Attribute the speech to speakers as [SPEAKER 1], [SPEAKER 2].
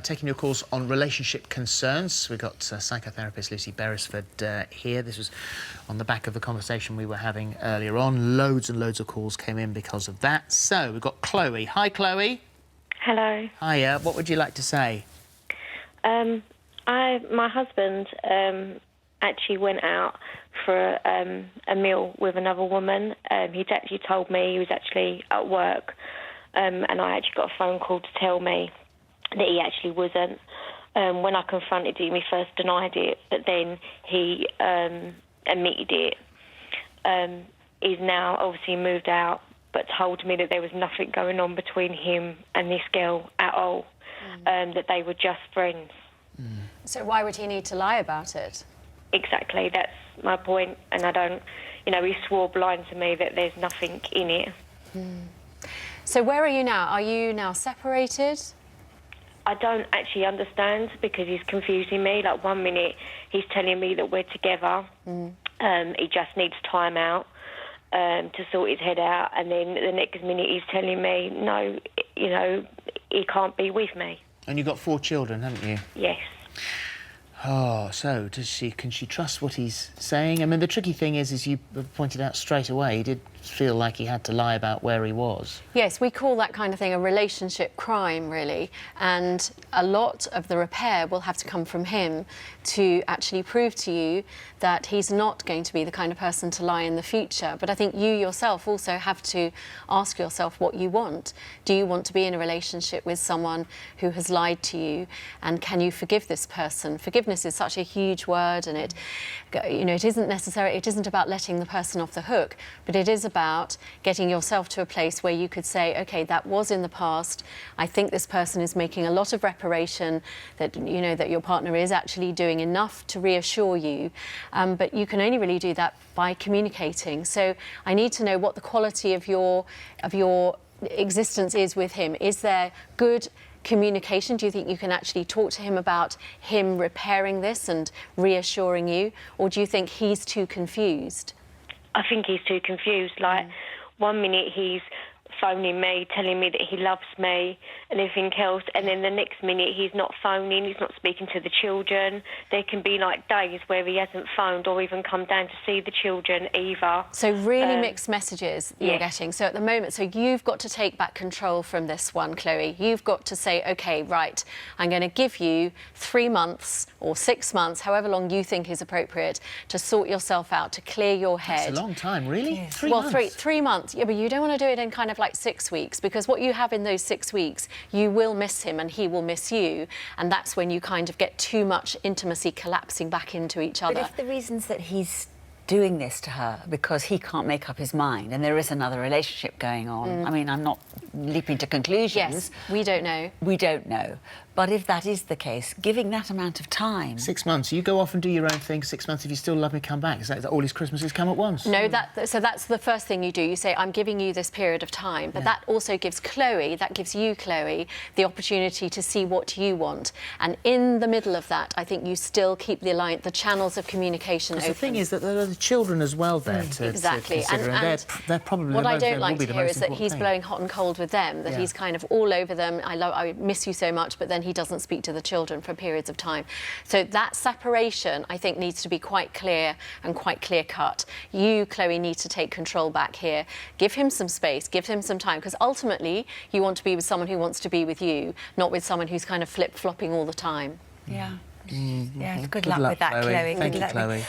[SPEAKER 1] Taking your calls on relationship concerns. We've got psychotherapist Lucy Beresford here. This was on the back of the conversation we were having earlier on. Loads and loads of calls came in because of that. So we've got Chloe. Hi, Chloe.
[SPEAKER 2] Hello.
[SPEAKER 1] Hiya. What would you like to say?
[SPEAKER 2] My husband actually went out for a meal with another woman. He'd actually told me he was actually at work, and I actually got a phone call to tell me that he actually wasn't. When I confronted him, he first denied it, but then he admitted it. He's now obviously moved out, but told me that there was nothing going on between him and this girl at all, that they were just friends.
[SPEAKER 3] So why would he need to lie about it?
[SPEAKER 2] Exactly, that's my point, and I don't, he swore blind to me that there's nothing in it.
[SPEAKER 3] So where are you now? Are you now separated?
[SPEAKER 2] I don't actually understand because he's confusing me. Like 1 minute he's telling me that we're together, he just needs time out to sort his head out, and then the next minute he's telling me, no, he can't be with me.
[SPEAKER 1] And you've got 4 children, haven't you?
[SPEAKER 2] Yes.
[SPEAKER 1] Oh, so can she trust what he's saying? I mean, the tricky thing is, as you pointed out straight away, he did feel like he had to lie about where he was.
[SPEAKER 3] Yes, we call that kind of thing a relationship crime, really. And a lot of the repair will have to come from him to actually prove to you that he's not going to be the kind of person to lie in the future. But I think you yourself also have to ask yourself what you want. Do you want to be in a relationship with someone who has lied to you? And can you forgive this person? Forgiveness is such a huge word, and it isn't about letting the person off the hook, but it is about getting yourself to a place where you could say, okay, that was in the past. I think this person is making a lot of reparation, that that your partner is actually doing enough to reassure you, but you can only really do that by communicating. So I need to know what the quality of your existence is with him. Is there good communication? Do you think you can actually talk to him about him repairing this and reassuring you, or do you think he's too confused?
[SPEAKER 2] I think he's too confused. Like, 1 minute he's phoning me, telling me that he loves me and everything else, and then the next minute he's not phoning, he's not speaking to the children. There can be like days where he hasn't phoned or even come down to see the children either.
[SPEAKER 3] So really mixed messages you're getting. So at the moment, so you've got to take back control from this one, Chloe. You've got to say, okay, right, I'm going to give you 3 months or 6 months, however long you think is appropriate, to sort yourself out, to clear your head.
[SPEAKER 1] That's a long time, really?
[SPEAKER 3] Yes.
[SPEAKER 1] 3 months?
[SPEAKER 3] Three months. Yeah, but you don't want to do it in kind of like 6 weeks, because what you have in those 6 weeks, you will miss him and he will miss you, and that's when you kind of get too much intimacy collapsing back into each other.
[SPEAKER 4] But if the reasons that he's doing this to her because he can't make up his mind and there is another relationship going on, I mean, I'm not leaping to conclusions.
[SPEAKER 3] Yes, we don't know.
[SPEAKER 4] We don't know. But if that is the case, giving that amount of time...
[SPEAKER 1] 6 months. You go off and do your own thing. 6 months. If you still love me, come back. Is that all his Christmases come at once?
[SPEAKER 3] No, so that's the first thing you do. You say, I'm giving you this period of time. But that also gives you, Chloe, the opportunity to see what you want. And in the middle of that, I think you still keep the channels of communication open.
[SPEAKER 1] The thing is that there are the children as well there to consider, and they're probably
[SPEAKER 3] what I don't like
[SPEAKER 1] to
[SPEAKER 3] hear is that he's blowing hot and cold with them, that he's kind of all over them. I miss you so much, but then he doesn't speak to the children for periods of time. So that separation, I think, needs to be quite clear and quite clear-cut. You, Chloe, need to take control back here. Give him some space, give him some time, because ultimately you want to be with someone who wants to be with you, not with someone who's kind of flip-flopping all the time.
[SPEAKER 4] Yeah. Yeah, good
[SPEAKER 1] luck
[SPEAKER 4] luck with that,
[SPEAKER 1] Chloe.
[SPEAKER 4] Chloe.
[SPEAKER 1] Thank you, Chloe.